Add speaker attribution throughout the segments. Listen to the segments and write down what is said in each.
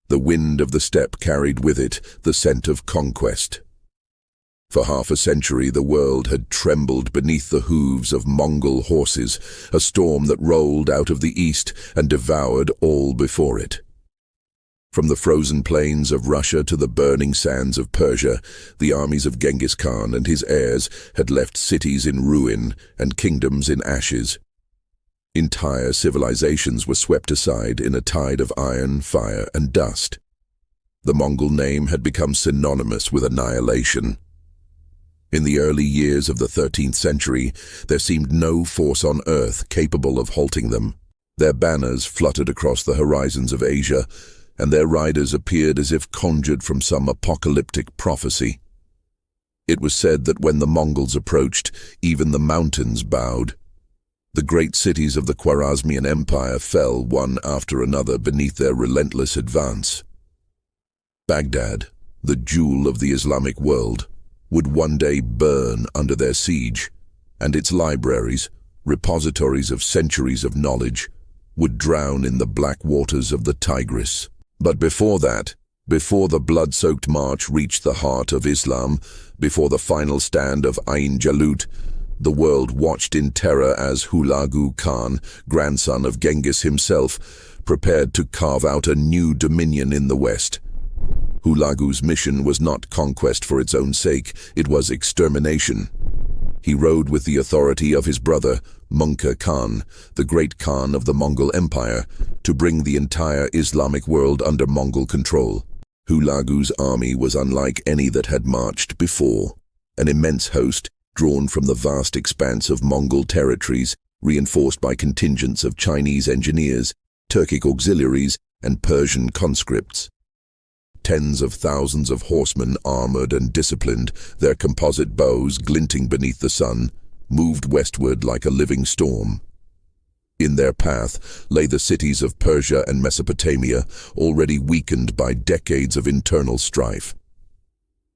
Speaker 1: The wind of the steppe carried with it the scent of conquest. For half a century the world had trembled beneath the hooves of Mongol horses, a storm that rolled out of the east and devoured all before it. From the frozen plains of Russia to the burning sands of Persia, the armies of Genghis Khan and his heirs had left cities in ruin and kingdoms in ashes. Entire civilizations were swept aside in a tide of iron, fire, and dust. The Mongol name had become synonymous with annihilation. In the early years of the 13th century, there seemed no force on earth capable of halting them. Their banners fluttered across the horizons of Asia, and their riders appeared as if conjured from some apocalyptic prophecy. It was said that when the Mongols approached, even the mountains bowed. The great cities of the Khwarezmian Empire fell one after another beneath their relentless advance. Baghdad, the jewel of the Islamic world, would one day burn under their siege, and its libraries, repositories of centuries of knowledge, would drown in the black waters of the Tigris. But before that, before the blood-soaked march reached the heart of Islam, before the final stand of Ain Jalut, the world watched in terror as Hulagu Khan, grandson of Genghis himself, prepared to carve out a new dominion in the West. Hulagu's mission was not conquest for its own sake, it was extermination. He rode with the authority of his brother, Mungka Khan, the great Khan of the Mongol Empire, to bring the entire Islamic world under Mongol control. Hulagu's army was unlike any that had marched before. An immense host, drawn from the vast expanse of Mongol territories, reinforced by contingents of Chinese engineers, Turkic auxiliaries, and Persian conscripts. Tens of thousands of horsemen, armored and disciplined, their composite bows glinting beneath the sun, moved westward like a living storm. In their path lay the cities of Persia and Mesopotamia, already weakened by decades of internal strife.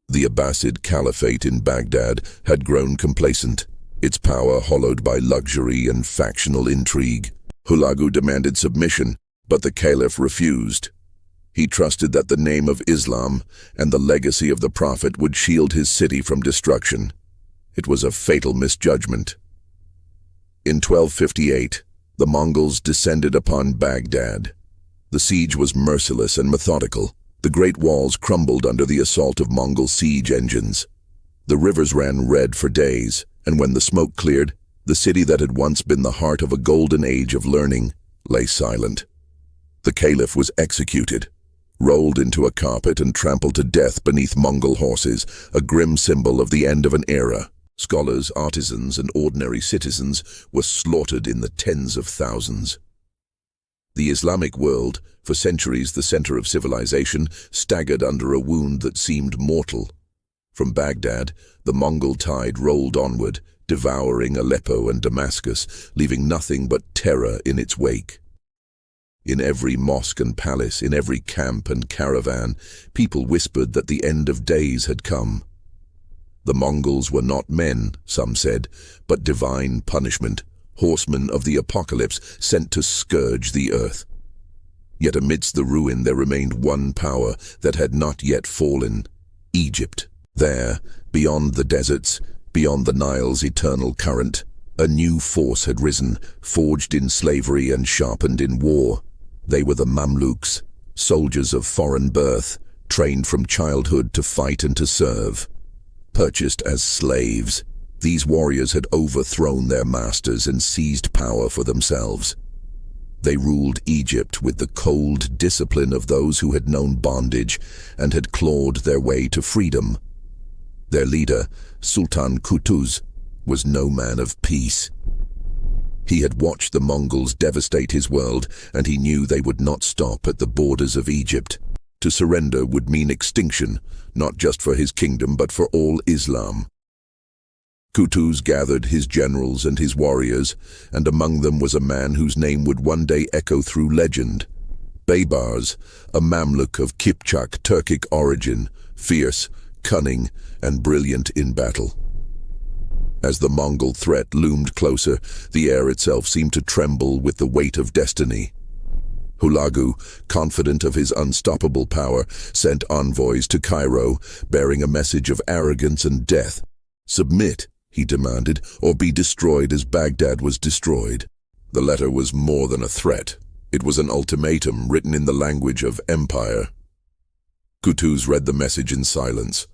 Speaker 1: The Abbasid Caliphate in Baghdad had grown complacent, its power hollowed by luxury and factional intrigue. Hulagu demanded submission, but the caliph refused. He trusted that the name of Islam and the legacy of the Prophet would shield his city from destruction. It was a fatal misjudgment. In 1258, the Mongols descended upon Baghdad. The siege was merciless and methodical. The great walls crumbled under the assault of Mongol siege engines. The rivers ran red for days, and when the smoke cleared, the city that had once been the heart of a golden age of learning lay silent. The caliph was executed, rolled into a carpet and trampled to death beneath Mongol horses, a grim symbol of the end of an era. Scholars, artisans, and ordinary citizens were slaughtered in the tens of thousands. The Islamic world, for centuries the center of civilization, staggered under a wound that seemed mortal. From Baghdad, the Mongol tide rolled onward, devouring Aleppo and Damascus, leaving nothing but terror in its wake. In every mosque and palace, in every camp and caravan, people whispered that the end of days had come. The Mongols were not men, some said, but divine punishment, horsemen of the apocalypse sent to scourge the earth. Yet amidst the ruin there remained one power that had not yet fallen: Egypt. There, beyond the deserts, beyond the Nile's eternal current, a new force had risen, forged in slavery and sharpened in war. They were the Mamluks, soldiers of foreign birth, trained from childhood to fight and to serve. Purchased as slaves, these warriors had overthrown their masters and seized power for themselves. They ruled Egypt with the cold discipline of those who had known bondage and had clawed their way to freedom. Their leader, Sultan Qutuz, was no man of peace. He had watched the Mongols devastate his world, and he knew they would not stop at the borders of Egypt. To surrender would mean extinction, not just for his kingdom but for all Islam. Qutuz gathered his generals and his warriors, and among them was a man whose name would one day echo through legend. Baybars, a Mamluk of Kipchak Turkic origin, fierce, cunning, and brilliant in battle. As the Mongol threat loomed closer, the air itself seemed to tremble with the weight of destiny. Hulagu, confident of his unstoppable power, sent envoys to Cairo, bearing a message of arrogance and death. "Submit," he demanded, "or be destroyed as Baghdad was destroyed." The letter was more than a threat. It was an ultimatum written in the language of empire. Qutuz read the message in silence.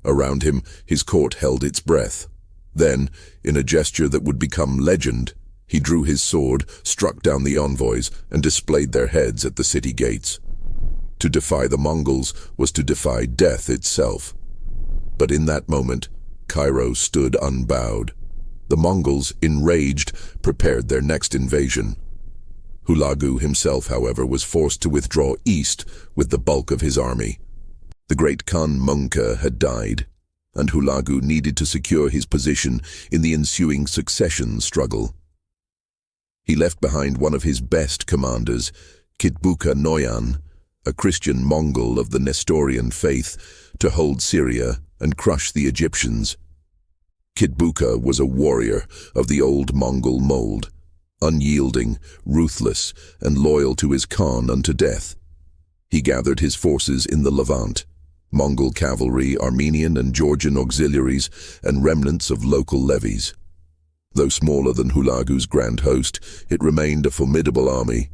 Speaker 1: Around him, his court held its breath. Then, in a gesture that would become legend, he drew his sword, struck down the envoys, and displayed their heads at the city gates. To defy the Mongols was to defy death itself. But in that moment, Cairo stood unbowed. The Mongols, enraged, prepared their next invasion. Hulagu himself, however, was forced to withdraw east with the bulk of his army. The great Khan Munka had died, and Hulagu needed to secure his position in the ensuing succession struggle. He left behind one of his best commanders, Kitbuka Noyan, a Christian Mongol of the Nestorian faith, to hold Syria and crush the Egyptians. Kitbuka was a warrior of the old Mongol mold, unyielding, ruthless, and loyal to his Khan unto death. He gathered his forces in the Levant, Mongol cavalry, Armenian and Georgian auxiliaries, and remnants of local levies. Though smaller than Hulagu's grand host, it remained a formidable army.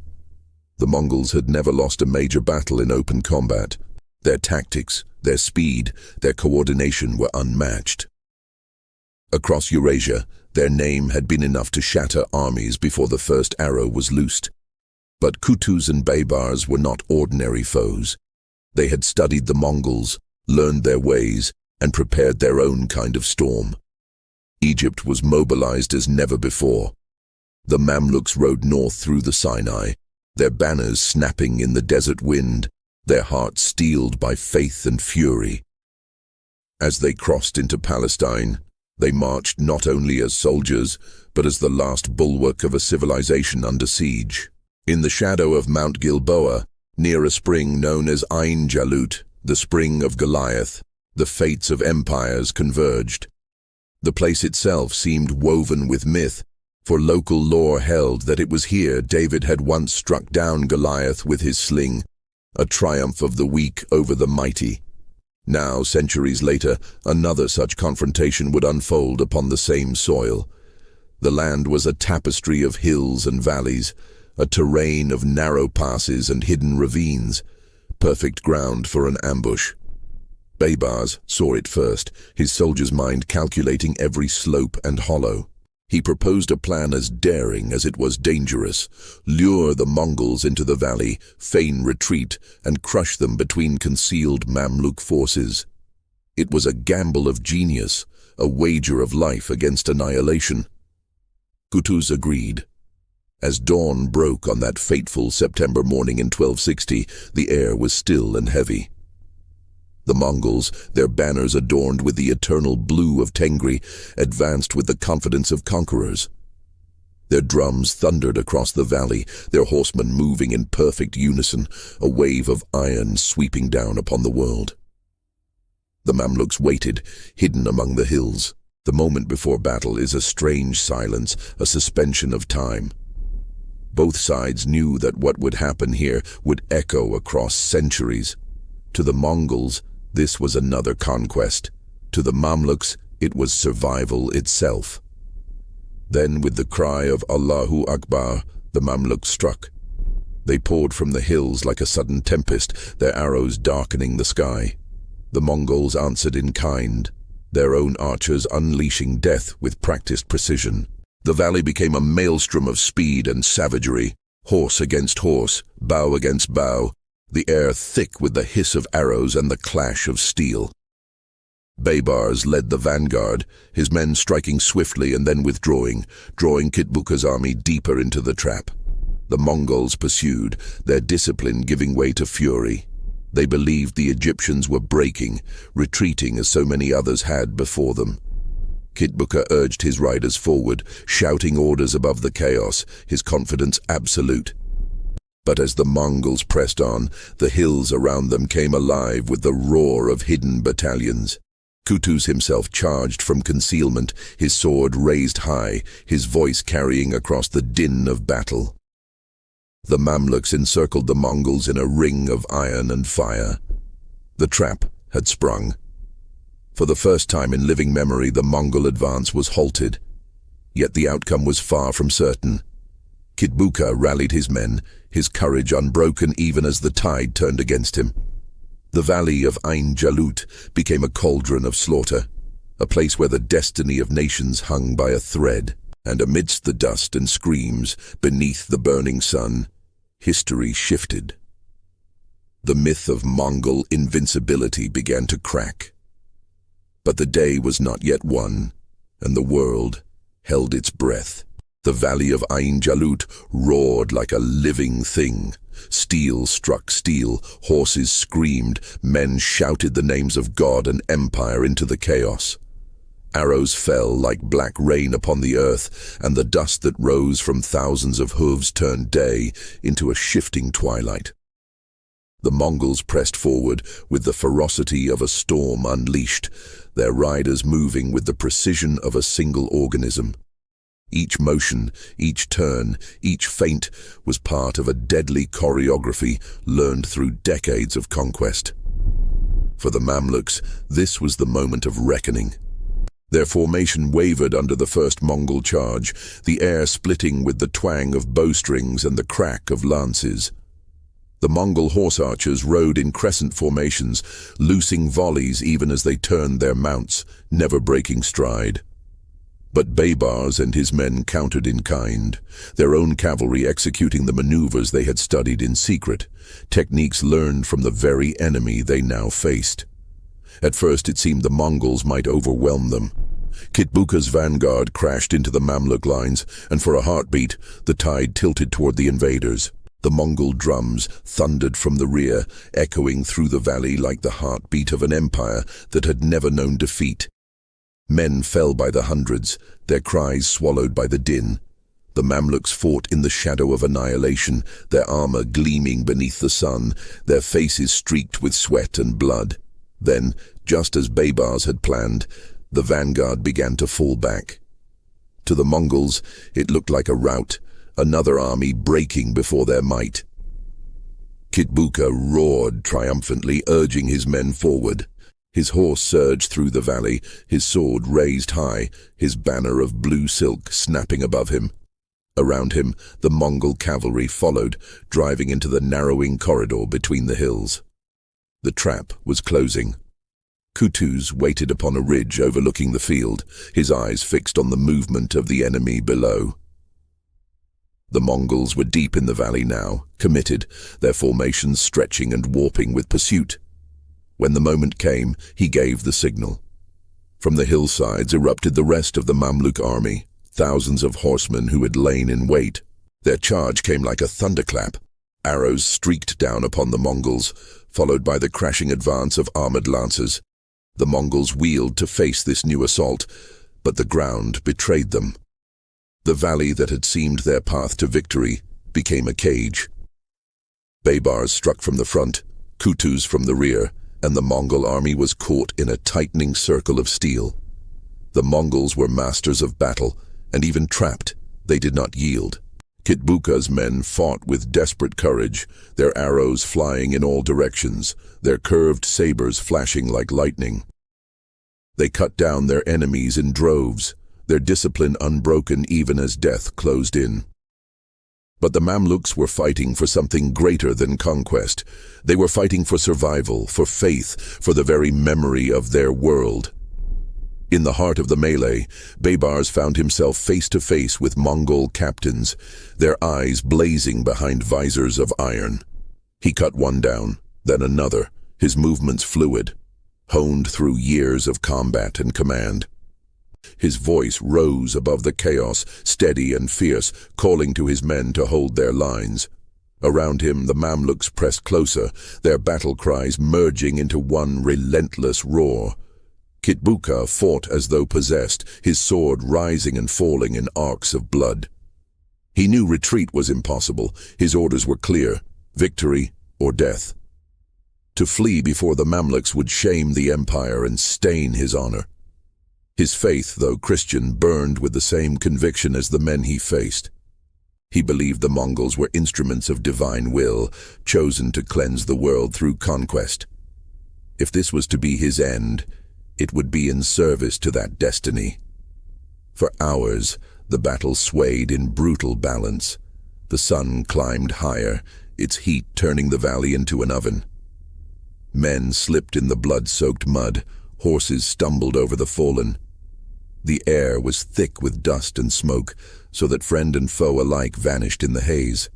Speaker 1: The Mongols had never lost a major battle in open combat. Their tactics, their speed, their coordination were unmatched. Across Eurasia, their name had been enough to shatter armies before the first arrow was loosed. But Qutuz and Baybars were not ordinary foes. They had studied the Mongols, learned their ways, and prepared their own kind of storm. Egypt was mobilized as never before. The Mamluks rode north through the Sinai, their banners snapping in the desert wind, their hearts steeled by faith and fury. As they crossed into Palestine, they marched not only as soldiers, but as the last bulwark of a civilization under siege. In the shadow of Mount Gilboa, near a spring known as Ain Jalut, the spring of Goliath, the fates of empires converged. The place itself seemed woven with myth, for local lore held that it was here David had once struck down Goliath with his sling, a triumph of the weak over the mighty. Now, centuries later, another such confrontation would unfold upon the same soil. The land was a tapestry of hills and valleys, a terrain of narrow passes and hidden ravines, perfect ground for an ambush. Baybars saw it first, his soldier's mind calculating every slope and hollow. He proposed a plan as daring as it was dangerous: lure the Mongols into the valley, feign retreat, and crush them between concealed Mamluk forces. It was a gamble of genius, a wager of life against annihilation. Qutuz agreed. As dawn broke on that fateful September morning in 1260, the air was still and heavy. The Mongols, their banners adorned with the eternal blue of Tengri, advanced with the confidence of conquerors. Their drums thundered across the valley, their horsemen moving in perfect unison, a wave of iron sweeping down upon the world. The Mamluks waited, hidden among the hills. The moment before battle is a strange silence, a suspension of time. Both sides knew that what would happen here would echo across centuries. To the Mongols, this was another conquest. To the Mamluks, it was survival itself. Then, with the cry of Allahu Akbar, the Mamluks struck. They poured from the hills like a sudden tempest, their arrows darkening the sky. The Mongols answered in kind, their own archers unleashing death with practiced precision. The valley became a maelstrom of speed and savagery, horse against horse, bow against bow, the air thick with the hiss of arrows and the clash of steel. Baybars led the vanguard, his men striking swiftly and then withdrawing, drawing Kitbuka's army deeper into the trap. The Mongols pursued, their discipline giving way to fury. They believed the Egyptians were breaking, retreating as so many others had before them. Kitbuka urged his riders forward, shouting orders above the chaos, his confidence absolute. But as the Mongols pressed on, the hills around them came alive with the roar of hidden battalions. Qutuz himself charged from concealment, his sword raised high, his voice carrying across the din of battle. The Mamluks encircled the Mongols in a ring of iron and fire. The trap had sprung. For the first time in living memory, the Mongol advance was halted. Yet the outcome was far from certain. Kitbuka rallied his men, his courage unbroken even as the tide turned against him. The valley of Jalut became a cauldron of slaughter, a place where the destiny of nations hung by a thread. And amidst the dust and screams, beneath the burning sun, history shifted. The myth of Mongol invincibility began to crack. But the day was not yet won, and the world held its breath. The valley of Jalut roared like a living thing. Steel struck steel, horses screamed, men shouted the names of God and empire into the chaos. Arrows fell like black rain upon the earth, and the dust that rose from thousands of hooves turned day into a shifting twilight. The Mongols pressed forward with the ferocity of a storm unleashed, their riders moving with the precision of a single organism. Each motion, each turn, each feint was part of a deadly choreography learned through decades of conquest. For the Mamluks, this was the moment of reckoning. Their formation wavered under the first Mongol charge, the air splitting with the twang of bowstrings and the crack of lances. The Mongol horse archers rode in crescent formations, loosing volleys even as they turned their mounts, never breaking stride. But Baybars and his men countered in kind, their own cavalry executing the maneuvers they had studied in secret, techniques learned from the very enemy they now faced. At first it seemed the Mongols might overwhelm them. Kitbuka's vanguard crashed into the Mamluk lines, and for a heartbeat, the tide tilted toward the invaders. The Mongol drums thundered from the rear, echoing through the valley like the heartbeat of an empire that had never known defeat. Men fell by the hundreds, their cries swallowed by the din. The Mamluks fought in the shadow of annihilation, their armor gleaming beneath the sun, their faces streaked with sweat and blood. Then, just as Baybars had planned, the vanguard began to fall back. To the Mongols, it looked like a rout, another army breaking before their might. Kitbuka roared triumphantly, urging his men forward. His horse surged through the valley, his sword raised high, his banner of blue silk snapping above him. Around him, the Mongol cavalry followed, driving into the narrowing corridor between the hills. The trap was closing. Kutuz waited upon a ridge overlooking the field, his eyes fixed on the movement of the enemy below. The Mongols were deep in the valley now, committed, their formations stretching and warping with pursuit. When the moment came, he gave the signal. From the hillsides erupted the rest of the Mamluk army, thousands of horsemen who had lain in wait. Their charge came like a thunderclap. Arrows streaked down upon the Mongols, followed by the crashing advance of armored lancers. The Mongols wheeled to face this new assault, but the ground betrayed them. The valley that had seemed their path to victory became a cage. Baybars struck from the front, Kutuz from the rear, and the Mongol army was caught in a tightening circle of steel. The Mongols were masters of battle, and even trapped, they did not yield. Kitbuka's men fought with desperate courage, their arrows flying in all directions, their curved sabers flashing like lightning. They cut down their enemies in droves, their discipline unbroken even as death closed in. But the Mamluks were fighting for something greater than conquest. They were fighting for survival, for faith, for the very memory of their world. In the heart of the melee, Baybars found himself face to face with Mongol captains, their eyes blazing behind visors of iron. He cut one down, then another, his movements fluid, honed through years of combat and command. His voice rose above the chaos, steady and fierce, calling to his men to hold their lines. Around him, the Mamluks pressed closer, their battle cries merging into one relentless roar. Kitbuka fought as though possessed, his sword rising and falling in arcs of blood. He knew retreat was impossible. His orders were clear: victory or death. To flee before the Mamluks would shame the empire and stain his honor. His faith, though Christian, burned with the same conviction as the men he faced. He believed the Mongols were instruments of divine will, chosen to cleanse the world through conquest. If this was to be his end, it would be in service to that destiny. For hours, the battle swayed in brutal balance. The sun climbed higher, its heat turning the valley into an oven. Men slipped in the blood-soaked mud, horses stumbled over the fallen. The air was thick with dust and smoke, so that friend and foe alike vanished in the haze.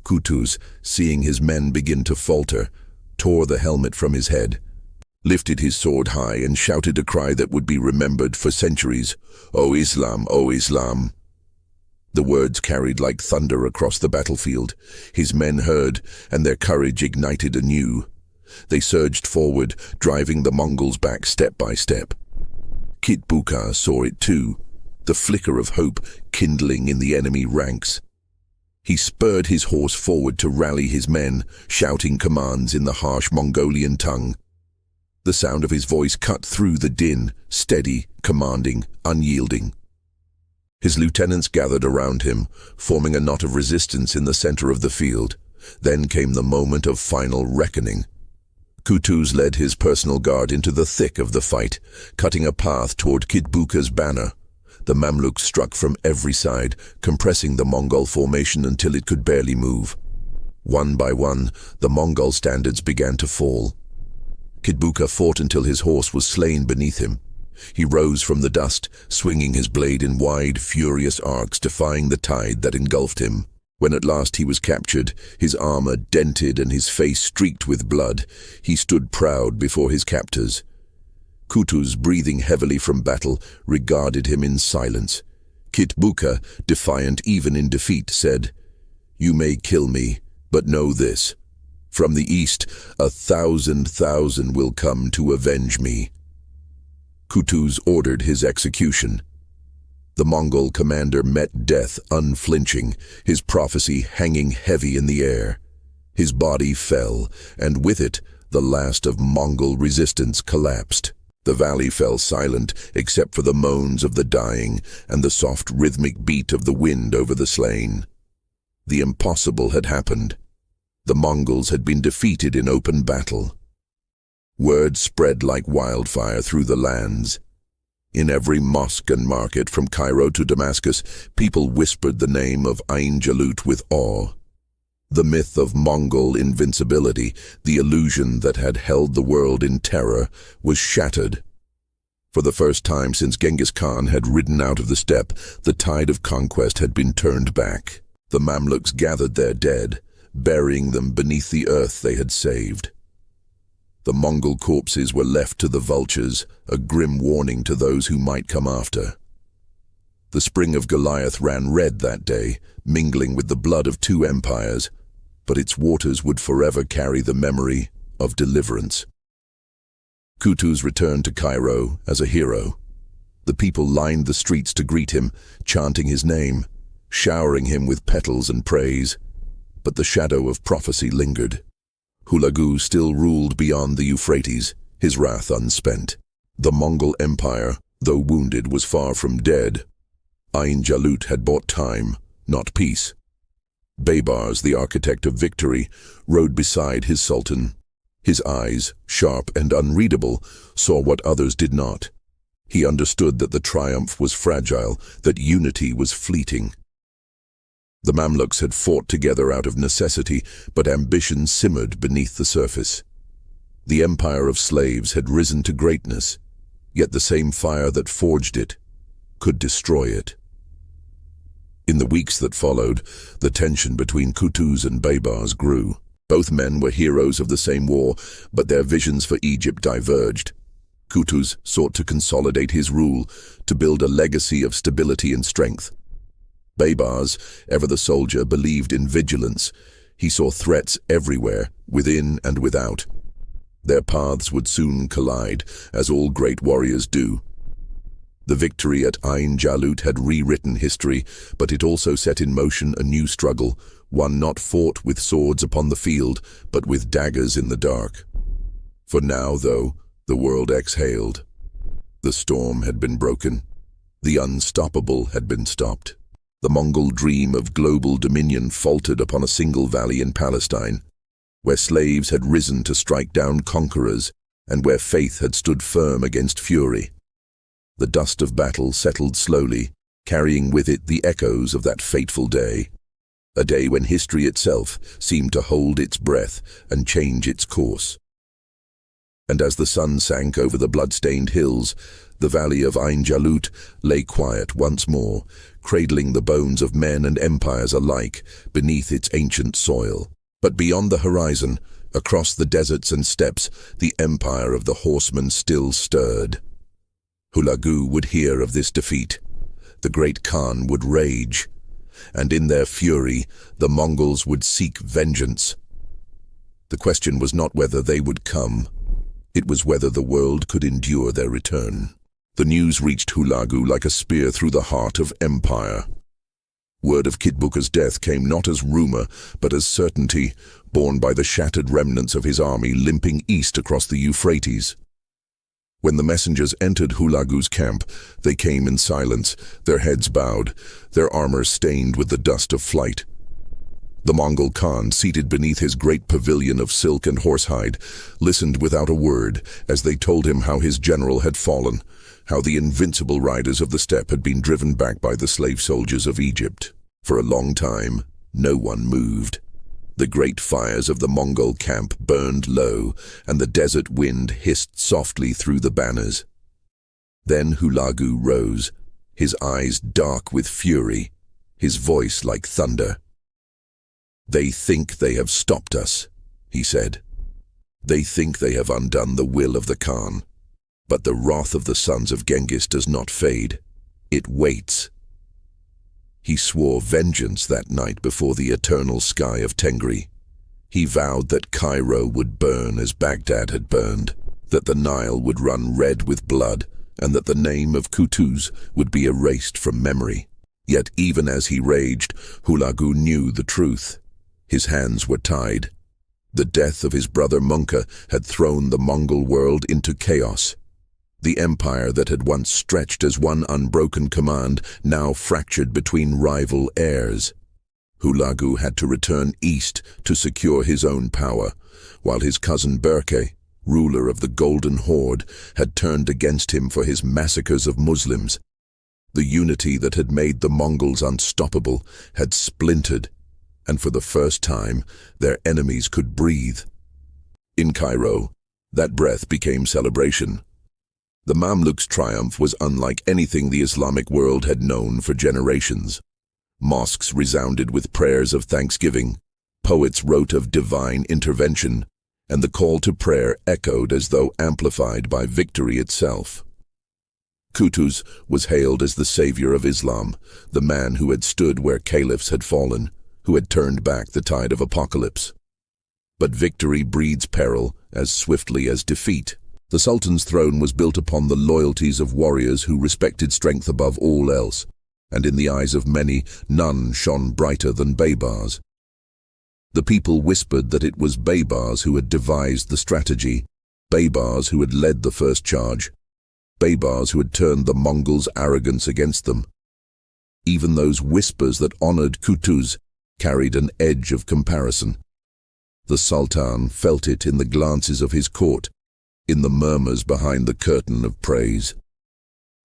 Speaker 1: Kutuz, seeing his men begin to falter, tore the helmet from his head, lifted his sword high and shouted a cry that would be remembered for centuries, "O Islam, O Islam!" The words carried like thunder across the battlefield. His men heard, and their courage ignited anew. They surged forward, driving the Mongols back step by step. Kitbuka saw it too, the flicker of hope kindling in the enemy ranks. He spurred his horse forward to rally his men, shouting commands in the harsh Mongolian tongue. The sound of his voice cut through the din, steady, commanding, unyielding. His lieutenants gathered around him, forming a knot of resistance in the center of the field. Then came the moment of final reckoning. Kutuz led his personal guard into the thick of the fight, cutting a path toward Kitbuka's banner. The Mamluks struck from every side, compressing the Mongol formation until it could barely move. One by one, the Mongol standards began to fall. Kitbuka fought until his horse was slain beneath him. He rose from the dust, swinging his blade in wide, furious arcs, defying the tide that engulfed him. When at last he was captured, his armor dented and his face streaked with blood, he stood proud before his captors. Kutuz, breathing heavily from battle, regarded him in silence. Kitbuka, defiant even in defeat, said, "You may kill me, but know this. From the east, 1,000 will come to avenge me." Kutuz ordered his execution. The Mongol commander met death unflinching, his prophecy hanging heavy in the air. His body fell, and with it, the last of Mongol resistance collapsed. The valley fell silent, except for the moans of the dying and the soft rhythmic beat of the wind over the slain. The impossible had happened. The Mongols had been defeated in open battle. Word spread like wildfire through the lands. In every mosque and market from Cairo to Damascus, people whispered the name of Ain Jalut with awe. The myth of Mongol invincibility, the illusion that had held the world in terror, was shattered. For the first time since Genghis Khan had ridden out of the steppe, the tide of conquest had been turned back. The Mamluks gathered their dead, burying them beneath the earth they had saved. The Mongol corpses were left to the vultures, a grim warning to those who might come after. The spring of Goliath ran red that day, mingling with the blood of two empires, but its waters would forever carry the memory of deliverance. Kutuz returned to Cairo as a hero. The people lined the streets to greet him, chanting his name, showering him with petals and praise. But the shadow of prophecy lingered. Hulagu still ruled beyond the Euphrates, his wrath unspent. The Mongol Empire, though wounded, was far from dead. Ain Jalut had bought time, not peace. Baybars, the architect of victory, rode beside his sultan. His eyes, sharp and unreadable, saw what others did not. He understood that the triumph was fragile, that unity was fleeting. The Mamluks had fought together out of necessity, but ambition simmered beneath the surface. The empire of slaves had risen to greatness, yet the same fire that forged it could destroy it. In the weeks that followed, the tension between Kutuz and Baybars grew. Both men were heroes of the same war, but their visions for Egypt diverged. Kutuz sought to consolidate his rule, to build a legacy of stability and strength. Baybars, ever the soldier, believed in vigilance. He saw threats everywhere, within and without. Their paths would soon collide, as all great warriors do. The victory at Ain Jalut had rewritten history, but it also set in motion a new struggle, one not fought with swords upon the field, but with daggers in the dark. For now, though, the world exhaled. The storm had been broken. The unstoppable had been stopped. The Mongol dream of global dominion faltered upon a single valley in Palestine, where slaves had risen to strike down conquerors and where faith had stood firm against fury. The dust of battle settled slowly, carrying with it the echoes of that fateful day, a day when history itself seemed to hold its breath and change its course. And as the sun sank over the blood-stained hills, the valley of Jalut lay quiet once more, cradling the bones of men and empires alike beneath its ancient soil. But beyond the horizon, across the deserts and steppes, the empire of the horsemen still stirred. Hulagu would hear of this defeat. The great Khan would rage, and in their fury, the Mongols would seek vengeance. The question was not whether they would come. It was whether the world could endure their return. The news reached Hulagu like a spear through the heart of empire. Word of Kitbuka's death came not as rumor, but as certainty, borne by the shattered remnants of his army limping east across the Euphrates. When the messengers entered Hulagu's camp, they came in silence, their heads bowed, their armor stained with the dust of flight. The Mongol Khan, seated beneath his great pavilion of silk and horsehide, listened without a word as they told him how his general had fallen, how the invincible riders of the steppe had been driven back by the slave soldiers of Egypt. For a long time, no one moved. The great fires of the Mongol camp burned low, and the desert wind hissed softly through the banners. Then Hulagu rose, his eyes dark with fury, his voice like thunder. "They think they have stopped us," he said. "They think they have undone the will of the Khan. But the wrath of the sons of Genghis does not fade. It waits." He swore vengeance that night before the eternal sky of Tengri. He vowed that Cairo would burn as Baghdad had burned, that the Nile would run red with blood, and that the name of Qutuz would be erased from memory. Yet even as he raged, Hulagu knew the truth. His hands were tied. The death of his brother Munka had thrown the Mongol world into chaos. The empire that had once stretched as one unbroken command now fractured between rival heirs. Hulagu had to return east to secure his own power, while his cousin Berke, ruler of the Golden Horde, had turned against him for his massacres of Muslims. The unity that had made the Mongols unstoppable had splintered, and for the first time, their enemies could breathe. In Cairo, that breath became celebration. The Mamluks' triumph was unlike anything the Islamic world had known for generations. Mosques resounded with prayers of thanksgiving, poets wrote of divine intervention, and the call to prayer echoed as though amplified by victory itself. Qutuz was hailed as the savior of Islam, the man who had stood where caliphs had fallen, who had turned back the tide of apocalypse. But victory breeds peril as swiftly as defeat. The Sultan's throne was built upon the loyalties of warriors who respected strength above all else, and in the eyes of many, none shone brighter than Baybars. The people whispered that it was Baybars who had devised the strategy, Baybars who had led the first charge, Baybars who had turned the Mongols' arrogance against them. Even those whispers that honored Qutuz carried an edge of comparison. The Sultan felt it in the glances of his court, in the murmurs behind the curtain of praise.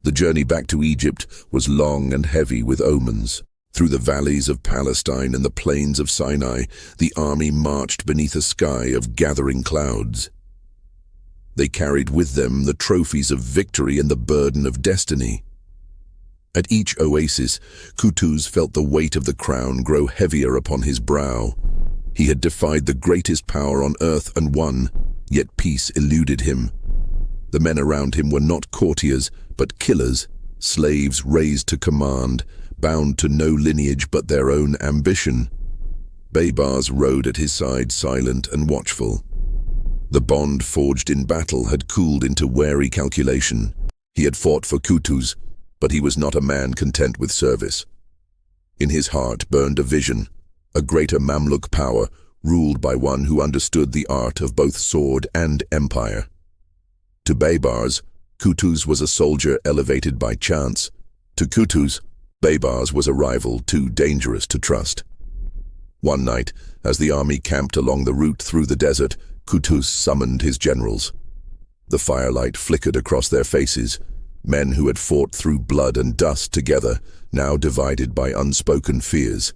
Speaker 1: The journey back to Egypt was long and heavy with omens. Through the valleys of Palestine and the plains of Sinai, the army marched beneath a sky of gathering clouds. They carried with them the trophies of victory and the burden of destiny. At each oasis, Qutuz felt the weight of the crown grow heavier upon his brow. He had defied the greatest power on earth and won, yet peace eluded him. The men around him were not courtiers, but killers, slaves raised to command, bound to no lineage but their own ambition. Baybars rode at his side, silent and watchful. The bond forged in battle had cooled into wary calculation. He had fought for Qutuz, but he was not a man content with service. In his heart burned a vision, a greater Mamluk power, ruled by one who understood the art of both sword and empire. To Baybars, Qutuz was a soldier elevated by chance. To Qutuz, Baybars was a rival too dangerous to trust. One night, as the army camped along the route through the desert, Qutuz summoned his generals. The firelight flickered across their faces, men who had fought through blood and dust together, now divided by unspoken fears.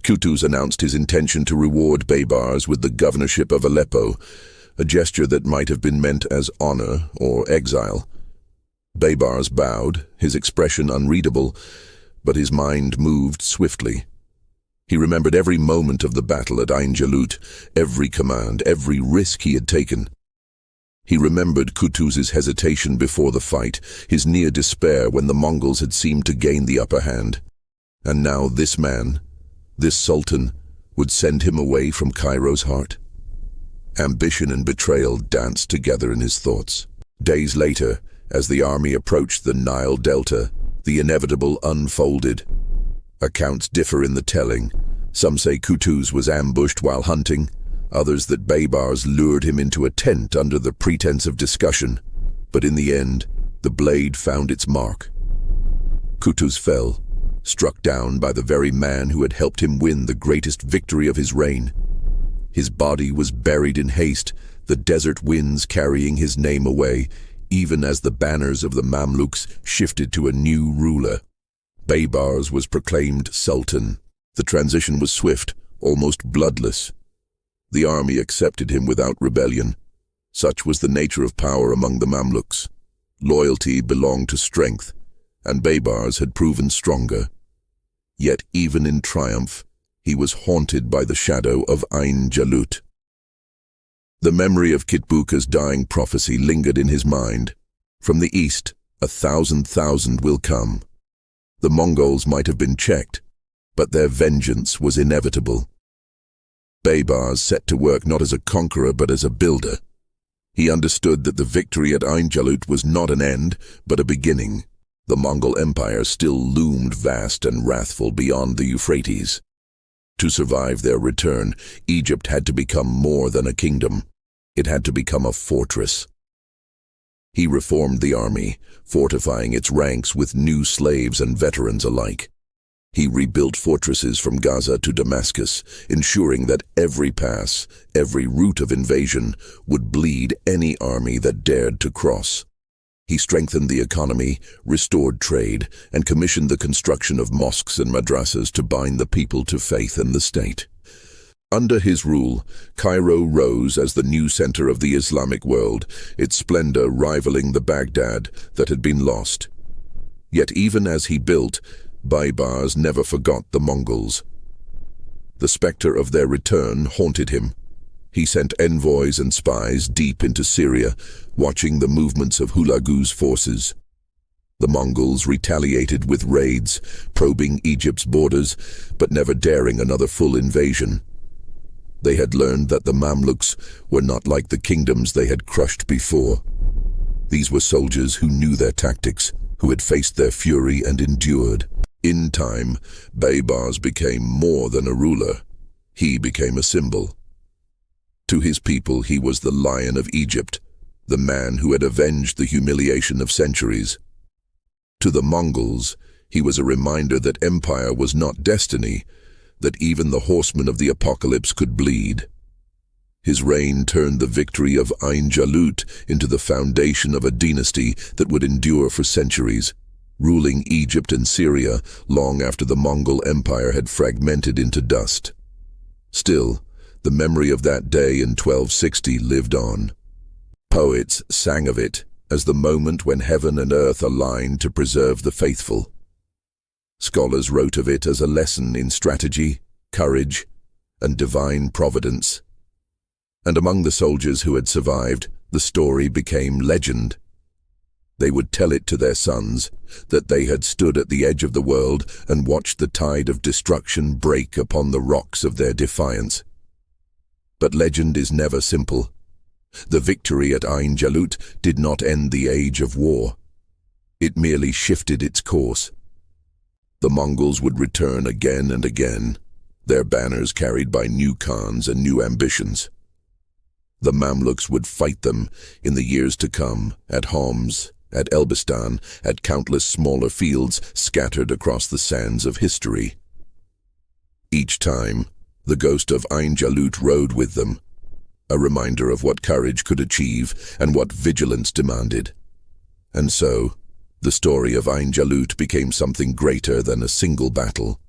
Speaker 1: Qutuz announced his intention to reward Baybars with the governorship of Aleppo, a gesture that might have been meant as honor or exile. Baybars bowed, his expression unreadable, but his mind moved swiftly. He remembered every moment of the battle at Jalut, every command, every risk he had taken. He remembered Qutuz's hesitation before the fight, his near despair when the Mongols had seemed to gain the upper hand. And now this man, this sultan, would send him away from Cairo's heart. Ambition and betrayal danced together in his thoughts. Days later, as the army approached the Nile Delta, the inevitable unfolded. Accounts differ in the telling. Some say Qutuz was ambushed while hunting, others that Baybars lured him into a tent under the pretense of discussion. But in the end, the blade found its mark. Qutuz fell, struck down by the very man who had helped him win the greatest victory of his reign. His body was buried in haste, the desert winds carrying his name away, even as the banners of the Mamluks shifted to a new ruler. Baybars was proclaimed sultan. The transition was swift, almost bloodless. The army accepted him without rebellion. Such was the nature of power among the Mamluks. Loyalty belonged to strength, and Baybars had proven stronger. Yet even in triumph, he was haunted by the shadow of Jalut. The memory of Kitbuka's dying prophecy lingered in his mind. From the east, 1,000,000 will come. The Mongols might have been checked, but their vengeance was inevitable. Baybars set to work not as a conqueror but as a builder. He understood that the victory at Jalut was not an end, but a beginning. The Mongol Empire still loomed vast and wrathful beyond the Euphrates. To survive their return, Egypt had to become more than a kingdom. It had to become a fortress. He reformed the army, fortifying its ranks with new slaves and veterans alike. He rebuilt fortresses from Gaza to Damascus, ensuring that every pass, every route of invasion, would bleed any army that dared to cross. He strengthened the economy, restored trade, and commissioned the construction of mosques and madrasas to bind the people to faith and the state. Under his rule, Cairo rose as the new center of the Islamic world, its splendor rivaling the Baghdad that had been lost. Yet even as he built, Baybars never forgot the Mongols. The specter of their return haunted him. He sent envoys and spies deep into Syria, watching the movements of Hulagu's forces. The Mongols retaliated with raids, probing Egypt's borders, but never daring another full invasion. They had learned that the Mamluks were not like the kingdoms they had crushed before. These were soldiers who knew their tactics, who had faced their fury and endured. In time, Baybars became more than a ruler. He became a symbol. To his people, he was the Lion of Egypt, the man who had avenged the humiliation of centuries. To the Mongols, he was a reminder that empire was not destiny, that even the horsemen of the apocalypse could bleed. His reign turned the victory of Jalut into the foundation of a dynasty that would endure for centuries, ruling Egypt and Syria long after the Mongol Empire had fragmented into dust. Still, the memory of that day in 1260 lived on. Poets sang of it as the moment when heaven and earth aligned to preserve the faithful. Scholars wrote of it as a lesson in strategy, courage, and divine providence. And among the soldiers who had survived, the story became legend. They would tell it to their sons, that they had stood at the edge of the world and watched the tide of destruction break upon the rocks of their defiance. But legend is never simple. The victory at Jalut did not end the age of war. It merely shifted its course. The Mongols would return again and again, their banners carried by new khans and new ambitions. The Mamluks would fight them in the years to come at Homs at Elbistan, at countless smaller fields scattered across the sands of history. Each time, the ghost of Jalut rode with them, a reminder of what courage could achieve and what vigilance demanded. And so, the story of Jalut became something greater than a single battle.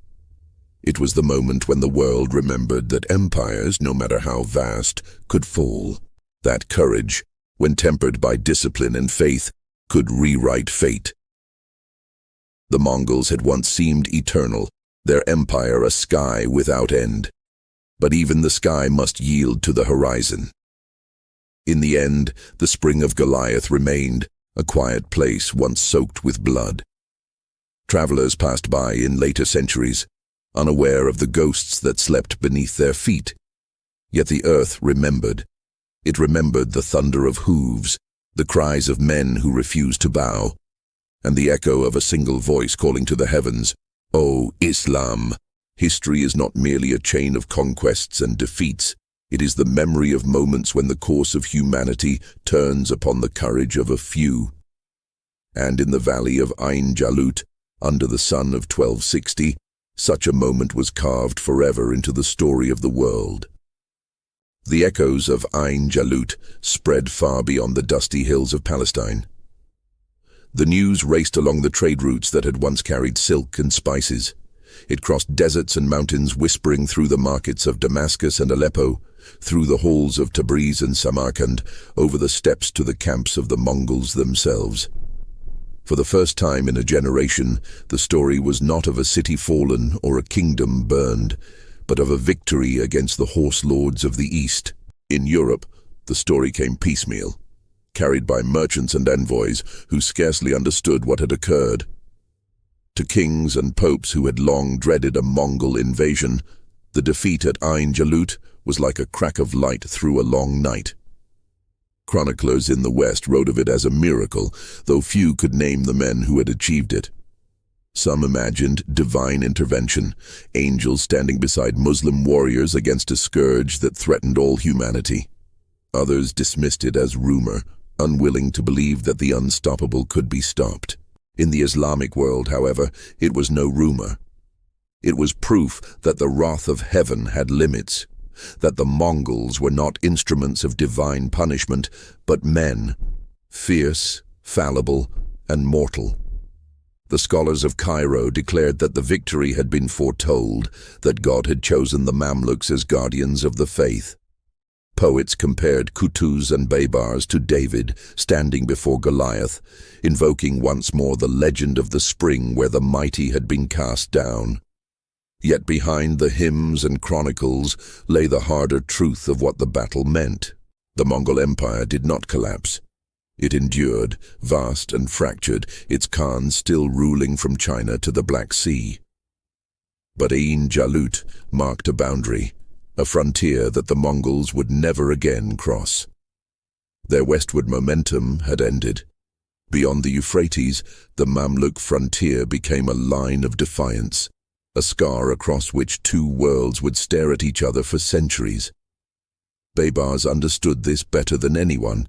Speaker 1: It was the moment when the world remembered that empires, no matter how vast, could fall. That courage, when tempered by discipline and faith, could rewrite fate. The Mongols had once seemed eternal, their empire a sky without end. But even the sky must yield to the horizon. In the end, the spring of Goliath remained, a quiet place once soaked with blood. Travelers passed by in later centuries, unaware of the ghosts that slept beneath their feet. Yet the earth remembered. It remembered the thunder of hooves, the cries of men who refused to bow, and the echo of a single voice calling to the heavens, "O Islam!" History is not merely a chain of conquests and defeats. It is the memory of moments when the course of humanity turns upon the courage of a few. And in the valley of Jalut, under the sun of 1260, such a moment was carved forever into the story of the world. The echoes of Jalut spread far beyond the dusty hills of Palestine. The news raced along the trade routes that had once carried silk and spices. It crossed deserts and mountains, whispering through the markets of Damascus and Aleppo, through the halls of Tabriz and Samarkand, over the steppes to the camps of the Mongols themselves. For the first time in a generation, the story was not of a city fallen or a kingdom burned, but of a victory against the horse lords of the East. In Europe, the story came piecemeal, carried by merchants and envoys who scarcely understood what had occurred. To kings and popes who had long dreaded a Mongol invasion, the defeat at Jalut was like a crack of light through a long night. Chroniclers in the West wrote of it as a miracle, though few could name the men who had achieved it. Some imagined divine intervention, angels standing beside Muslim warriors against a scourge that threatened all humanity. Others dismissed it as rumor, unwilling to believe that the unstoppable could be stopped. In the Islamic world, however, it was no rumor. It was proof that the wrath of heaven had limits, that the Mongols were not instruments of divine punishment, but men, fierce, fallible, and mortal. The scholars of Cairo declared that the victory had been foretold, that God had chosen the Mamluks as guardians of the faith. Poets compared Qutuz and Baybars to David, standing before Goliath, invoking once more the legend of the spring where the mighty had been cast down. Yet behind the hymns and chronicles lay the harder truth of what the battle meant. The Mongol Empire did not collapse. It endured, vast and fractured, its khans still ruling from China to the Black Sea. But Jalut marked a boundary, a frontier that the Mongols would never again cross. Their westward momentum had ended. Beyond the Euphrates, the Mamluk frontier became a line of defiance, a scar across which two worlds would stare at each other for centuries. Baybars understood this better than anyone.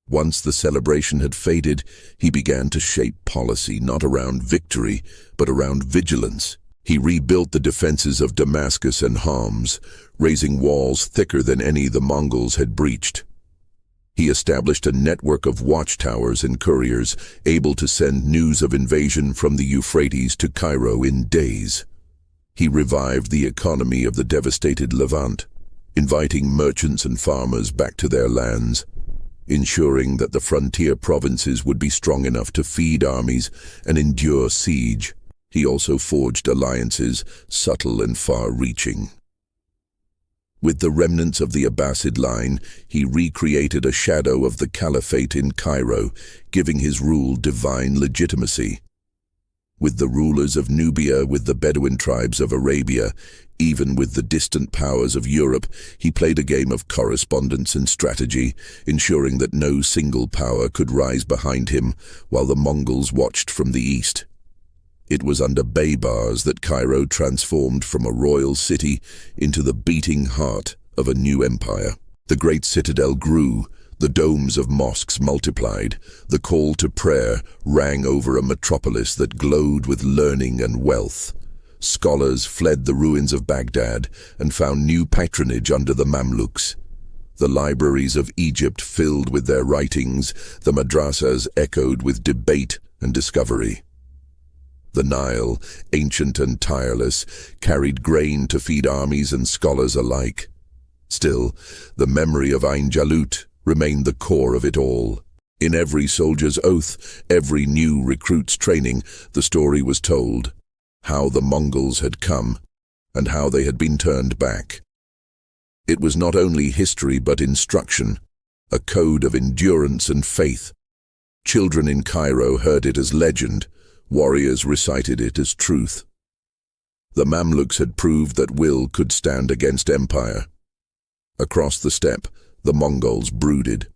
Speaker 1: Once the celebration had faded, he began to shape policy not around victory, but around vigilance. He rebuilt the defenses of Damascus and Homs, raising walls thicker than any the Mongols had breached. He established a network of watchtowers and couriers, able to send news of invasion from the Euphrates to Cairo in days. He revived the economy of the devastated Levant, inviting merchants and farmers back to their lands, ensuring that the frontier provinces would be strong enough to feed armies and endure siege. He also forged alliances, subtle and far-reaching. With the remnants of the Abbasid line, he recreated a shadow of the caliphate in Cairo, giving his rule divine legitimacy. With the rulers of Nubia, with the Bedouin tribes of Arabia, even with the distant powers of Europe, he played a game of correspondence and strategy, ensuring that no single power could rise behind him while the Mongols watched from the east. It was under Baybars that Cairo transformed from a royal city into the beating heart of a new empire. The great citadel grew, The domes of mosques multiplied. The call to prayer rang over a metropolis that glowed with learning and wealth. Scholars fled the ruins of Baghdad and found new patronage under the Mamluks. The libraries of Egypt filled with their writings, the madrasas echoed with debate and discovery. The Nile, ancient and tireless, carried grain to feed armies and scholars alike. Still, the memory of Jalut remained the core of it all. In every soldier's oath, every new recruit's training, the story was told. How the Mongols had come, and how they had been turned back. It was not only history but instruction, a code of endurance and faith. Children in Cairo heard it as legend, warriors recited it as truth. The Mamluks had proved that will could stand against empire. Across the steppe, the Mongols brooded.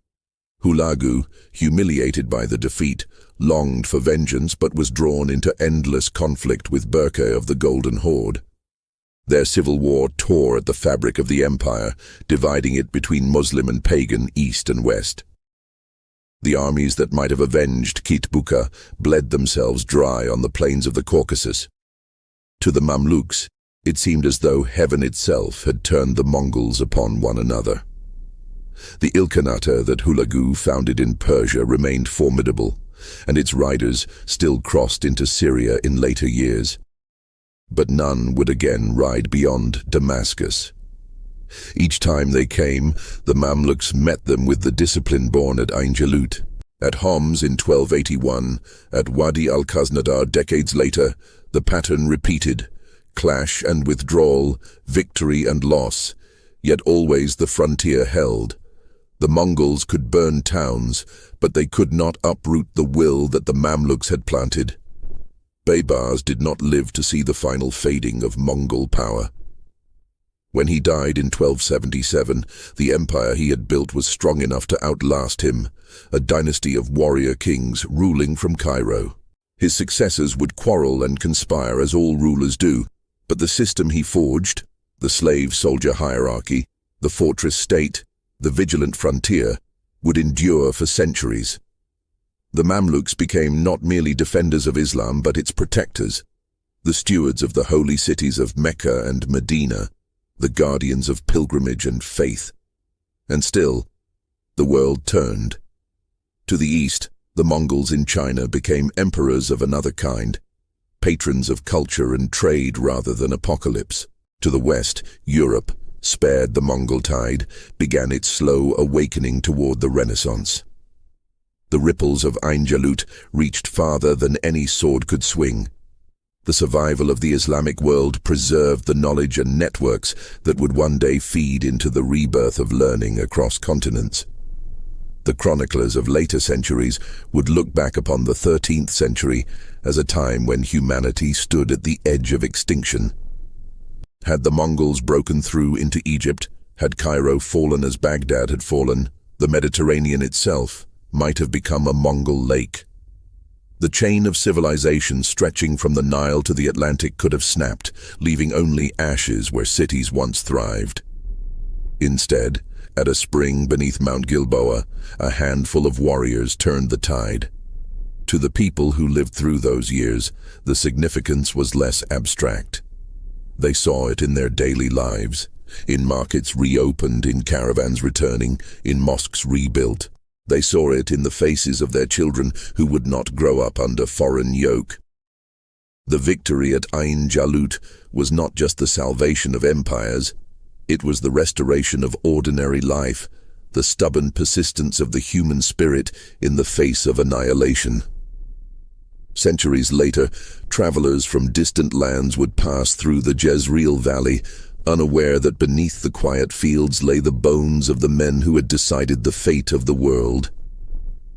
Speaker 1: Hulagu, humiliated by the defeat, longed for vengeance but was drawn into endless conflict with Berke of the Golden Horde. Their civil war tore at the fabric of the empire, dividing it between Muslim and pagan, east and west. The armies that might have avenged Kitbuka bled themselves dry on the plains of the Caucasus. To the Mamluks, it seemed as though heaven itself had turned the Mongols upon one another. The Ilkhanate that Hulagu founded in Persia remained formidable, and its riders still crossed into Syria in later years. But none would again ride beyond Damascus. Each time they came, the Mamluks met them with the discipline born at Jalut. At Homs in 1281, at Wadi al-Khaznadar decades later, the pattern repeated: clash and withdrawal, victory and loss, yet always the frontier held. The Mongols could burn towns, but they could not uproot the will that the Mamluks had planted. Baybars did not live to see the final fading of Mongol power. When he died in 1277, the empire he had built was strong enough to outlast him, a dynasty of warrior kings ruling from Cairo. His successors would quarrel and conspire as all rulers do, but the system he forged, the slave-soldier hierarchy, the fortress state, the vigilant frontier, would endure for centuries. The Mamluks became not merely defenders of Islam but its protectors, the stewards of the holy cities of Mecca and Medina, the guardians of pilgrimage and faith. And still, the world turned. To the east, the Mongols in China became emperors of another kind, patrons of culture and trade rather than apocalypse. To the west, Europe, spared the Mongol tide, began its slow awakening toward the Renaissance. The ripples of Jalut reached farther than any sword could swing. The survival of the Islamic world preserved the knowledge and networks that would one day feed into the rebirth of learning across continents. The chroniclers of later centuries would look back upon the 13th century as a time when humanity stood at the edge of extinction. Had the Mongols broken through into Egypt, had Cairo fallen as Baghdad had fallen, the Mediterranean itself might have become a Mongol lake. The chain of civilization stretching from the Nile to the Atlantic could have snapped, leaving only ashes where cities once thrived. Instead, at a spring beneath Mount Gilboa, a handful of warriors turned the tide. To the people who lived through those years, the significance was less abstract. They saw it in their daily lives, in markets reopened, in caravans returning, in mosques rebuilt. They saw it in the faces of their children who would not grow up under foreign yoke. The victory at Jalut was not just the salvation of empires, it was the restoration of ordinary life, the stubborn persistence of the human spirit in the face of annihilation. Centuries later, travelers from distant lands would pass through the Jezreel Valley, unaware that beneath the quiet fields lay the bones of the men who had decided the fate of the world.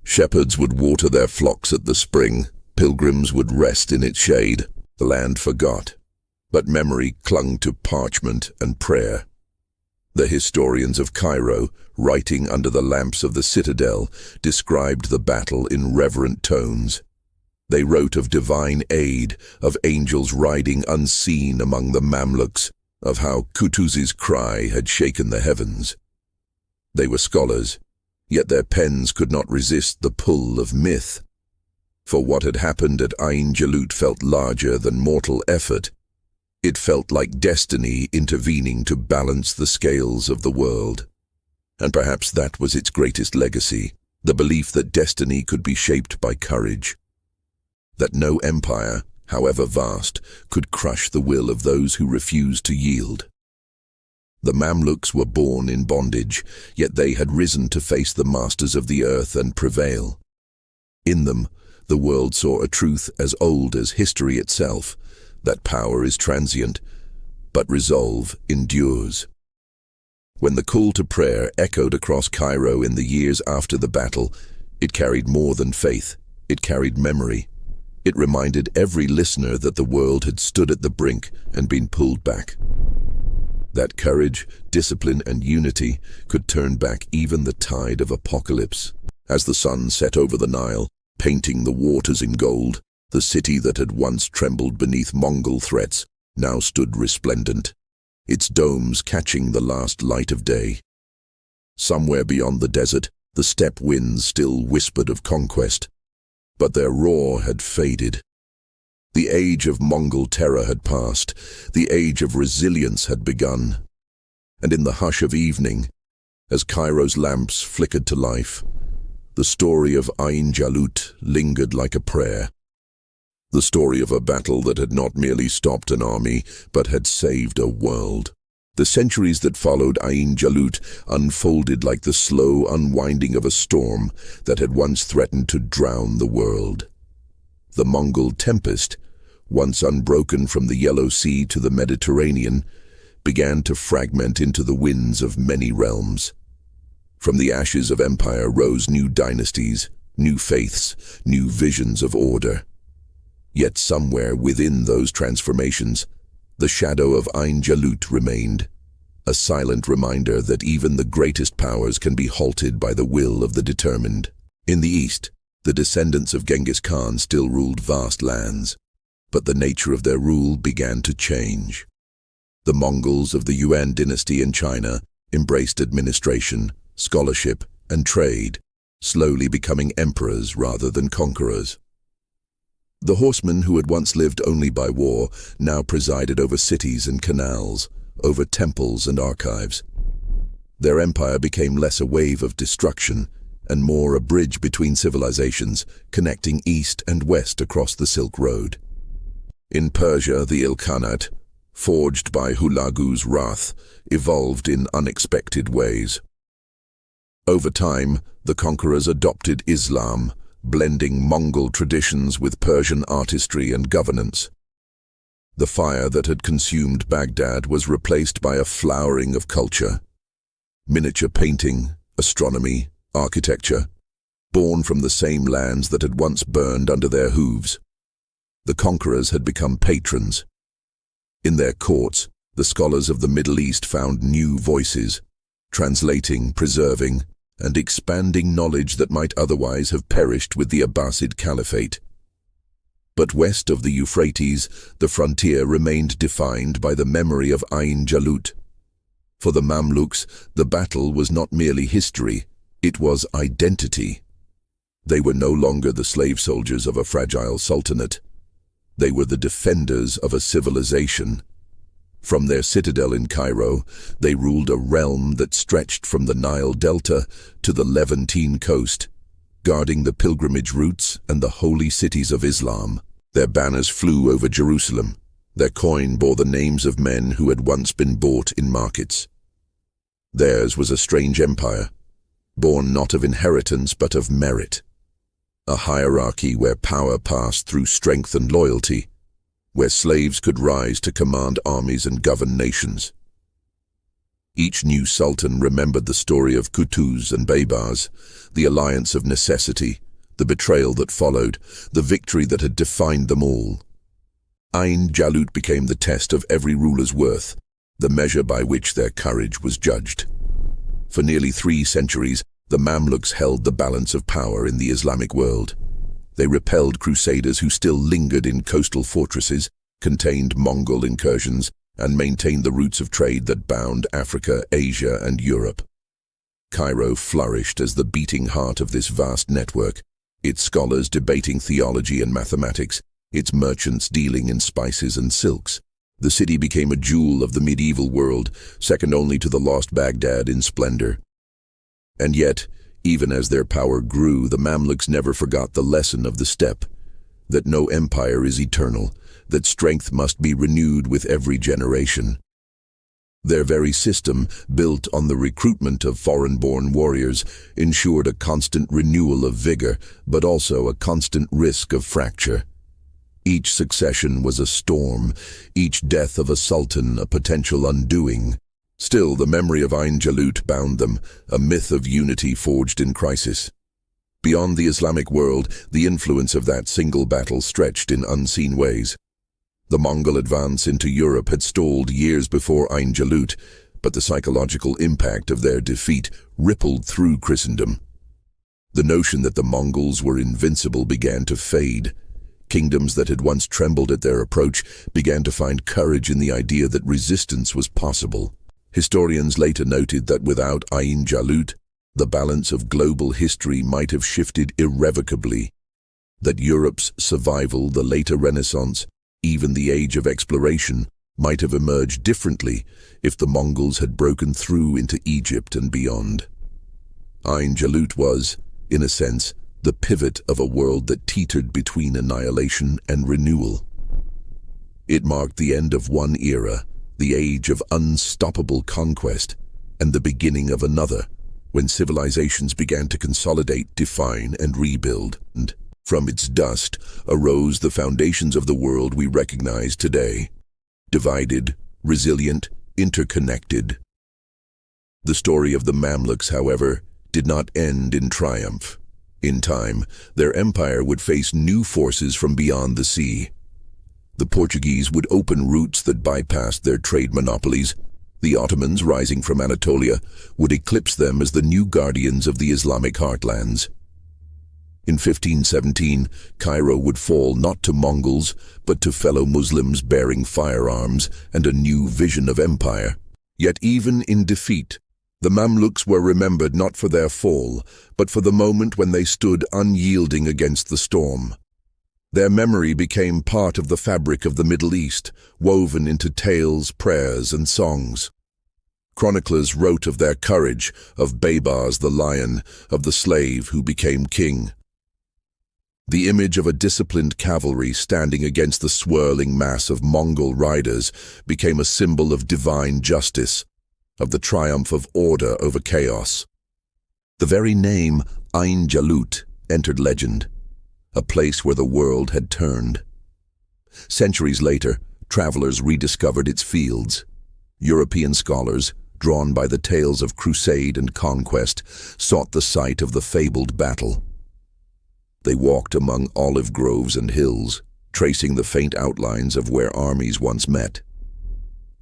Speaker 1: Shepherds would water their flocks at the spring, pilgrims would rest in its shade. The land forgot, but memory clung to parchment and prayer. The historians of Cairo, writing under the lamps of the citadel, described the battle in reverent tones. They wrote of divine aid, of angels riding unseen among the Mamluks, of how Kutuzi's cry had shaken the heavens. They were scholars, Yet their pens could not resist the pull of myth. For what had happened at Ain Jalut felt larger than mortal effort. It felt like destiny intervening to balance the scales of the world. And perhaps that was its greatest legacy, the belief that destiny could be shaped by courage. That no empire, however vast, could crush the will of those who refused to yield. The Mamluks were born in bondage, yet they had risen to face the masters of the earth and prevail. In them, the world saw a truth as old as history itself, that power is transient, but resolve endures. When the call to prayer echoed across Cairo in the years after the battle, it carried more than faith, it carried memory. It reminded every listener that the world had stood at the brink and been pulled back. That courage, discipline, and unity could turn back even the tide of apocalypse. As the sun set over the Nile, painting the waters in gold, the city that had once trembled beneath Mongol threats now stood resplendent, its domes catching the last light of day. Somewhere beyond the desert, the steppe winds still whispered of conquest, but their roar had faded. The age of Mongol terror had passed, the age of resilience had begun. And in the hush of evening, as Cairo's lamps flickered to life, the story of Ain Jalut lingered like a prayer. The story of a battle that had not merely stopped an army, but had saved a world. The centuries that followed Ain Jalut unfolded like the slow unwinding of a storm that had once threatened to drown the world. The Mongol tempest, once unbroken from the Yellow Sea to the Mediterranean, began to fragment into the winds of many realms. From the ashes of empire rose new dynasties, new faiths, new visions of order. Yet somewhere within those transformations, the shadow of Ain Jalut remained, a silent reminder that even the greatest powers can be halted by the will of the determined. In the east, the descendants of Genghis Khan still ruled vast lands, but the nature of their rule began to change. The Mongols of the Yuan dynasty in China embraced administration, scholarship, and trade, slowly becoming emperors rather than conquerors. The horsemen who had once lived only by war now presided over cities and canals, over temples and archives. Their empire became less a wave of destruction and more a bridge between civilizations, connecting east and west across the Silk Road. In Persia, the Ilkhanate, forged by Hulagu's wrath, evolved in unexpected ways. Over time, the conquerors adopted Islam, blending Mongol traditions with Persian artistry and governance. The fire that had consumed Baghdad was replaced by a flowering of culture. Miniature painting, astronomy, architecture, born from the same lands that had once burned under their hooves. The conquerors had become patrons. In their courts, the scholars of the Middle East found new voices, translating, preserving, and expanding knowledge that might otherwise have perished with the Abbasid Caliphate. But west of the Euphrates, the frontier remained defined by the memory of Ain Jalut. For the Mamluks, the battle was not merely history, it was identity. They were no longer the slave soldiers of a fragile sultanate. They were the defenders of a civilization. From their citadel in Cairo, they ruled a realm that stretched from the Nile Delta to the Levantine coast, guarding the pilgrimage routes and the holy cities of Islam. Their banners flew over Jerusalem. Their coin bore the names of men who had once been bought in markets. Theirs was a strange empire, born not of inheritance but of merit. A hierarchy where power passed through strength and loyalty, where slaves could rise to command armies and govern nations. Each new sultan remembered the story of Qutuz and Baybars, the alliance of necessity, the betrayal that followed, the victory that had defined them all. Ain Jalut became the test of every ruler's worth, the measure by which their courage was judged. For nearly 3 centuries, the Mamluks held the balance of power in the Islamic world. They repelled crusaders who still lingered in coastal fortresses, contained Mongol incursions, and maintained the routes of trade that bound Africa, Asia, and Europe. Cairo flourished as the beating heart of this vast network, its scholars debating theology and mathematics, its merchants dealing in spices and silks. The city became a jewel of the medieval world, second only to the lost Baghdad in splendor. And yet, even as their power grew, the Mamluks never forgot the lesson of the steppe, that no empire is eternal, that strength must be renewed with every generation. Their very system, built on the recruitment of foreign-born warriors, ensured a constant renewal of vigor, but also a constant risk of fracture. Each succession was a storm, each death of a sultan a potential undoing. Still, the memory of Ain Jalut bound them, a myth of unity forged in crisis. Beyond the Islamic world, the influence of that single battle stretched in unseen ways. The Mongol advance into Europe had stalled years before Ain Jalut, but the psychological impact of their defeat rippled through Christendom. The notion that the Mongols were invincible began to fade. Kingdoms that had once trembled at their approach began to find courage in the idea that resistance was possible. Historians later noted that without Ain Jalut, the balance of global history might have shifted irrevocably, that Europe's survival, the later Renaissance, even the age of exploration, might have emerged differently if the Mongols had broken through into Egypt and beyond. Ain Jalut was, in a sense, the pivot of a world that teetered between annihilation and renewal. It marked the end of one era, the age of unstoppable conquest, and the beginning of another, when civilizations began to consolidate, define, and rebuild. And from its dust arose the foundations of the world we recognize today, divided, resilient, interconnected. The story of the Mamluks, however, did not end in triumph. In time, their empire would face new forces from beyond the sea. The Portuguese would open routes that bypassed their trade monopolies. The Ottomans, rising from Anatolia, would eclipse them as the new guardians of the Islamic heartlands. In 1517, Cairo would fall not to Mongols, but to fellow Muslims bearing firearms and a new vision of empire. Yet even in defeat, the Mamluks were remembered not for their fall, but for the moment when they stood unyielding against the storm. Their memory became part of the fabric of the Middle East, woven into tales, prayers, and songs. Chroniclers wrote of their courage, of Baybars the lion, of the slave who became king. The image of a disciplined cavalry standing against the swirling mass of Mongol riders became a symbol of divine justice, of the triumph of order over chaos. The very name Ain Jalut entered legend, a place where the world had turned. Centuries later, travelers rediscovered its fields. European scholars, drawn by the tales of crusade and conquest, sought the site of the fabled battle. They walked among olive groves and hills, tracing the faint outlines of where armies once met.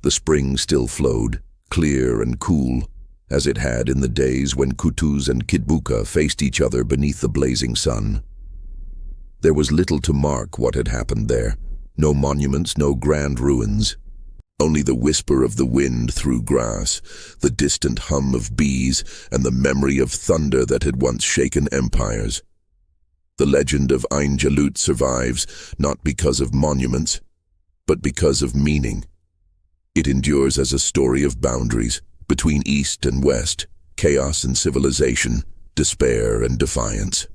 Speaker 1: The spring still flowed, clear and cool, as it had in the days when Kutuz and Kitbuka faced each other beneath the blazing sun. There was little to mark what had happened there, no monuments, no grand ruins. Only the whisper of the wind through grass, the distant hum of bees, and the memory of thunder that had once shaken empires. The legend of Ain Jalut survives not because of monuments, but because of meaning. It endures as a story of boundaries, between East and West, chaos and civilization, despair and defiance.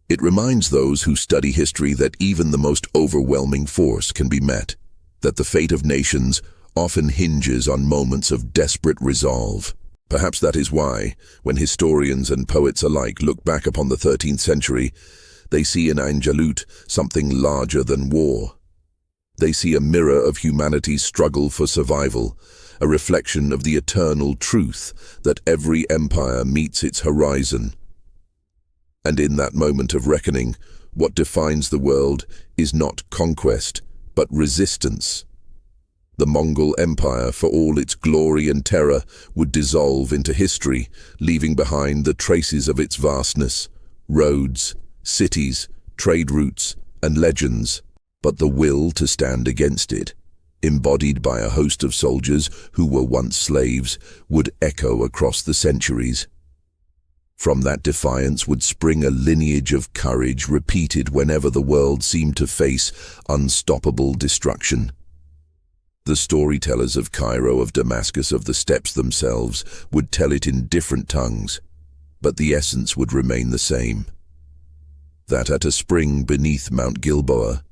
Speaker 1: It reminds those who study history that even the most overwhelming force can be met, that the fate of nations often hinges on moments of desperate resolve. Perhaps that is why, when historians and poets alike look back upon the 13th century, they see in Ain Jalut something larger than war. They see a mirror of humanity's struggle for survival, a reflection of the eternal truth that every empire meets its horizon. And in that moment of reckoning, what defines the world is not conquest, but resistance. The Mongol Empire, for all its glory and terror, would dissolve into history, leaving behind the traces of its vastness, roads, cities, trade routes, and legends. But the will to stand against it embodied by a host of soldiers who were once slaves, would echo across the centuries. From that defiance would spring a lineage of courage repeated whenever the world seemed to face unstoppable destruction. The storytellers of Cairo, of Damascus, of the steppes themselves would tell it in different tongues, but the essence would remain the same. That at a spring beneath Mount Gilboa,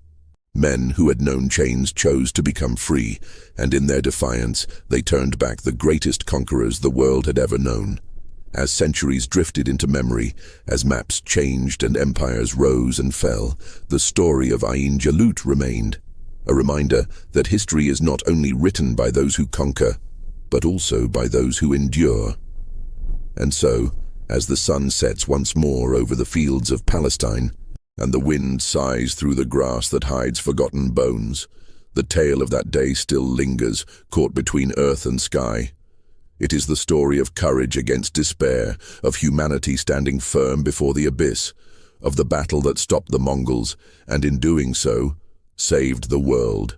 Speaker 1: men who had known chains chose to become free, and in their defiance they turned back the greatest conquerors the world had ever known. As centuries drifted into memory, as maps changed and empires rose and fell, the story of Ain Jalut remained, a reminder that history is not only written by those who conquer, but also by those who endure. And so, as the sun sets once more over the fields of Palestine, and the wind sighs through the grass that hides forgotten bones, the tale of that day still lingers, caught between earth and sky. It is the story of courage against despair, of humanity standing firm before the abyss, of the battle that stopped the Mongols, and in doing so, saved the world.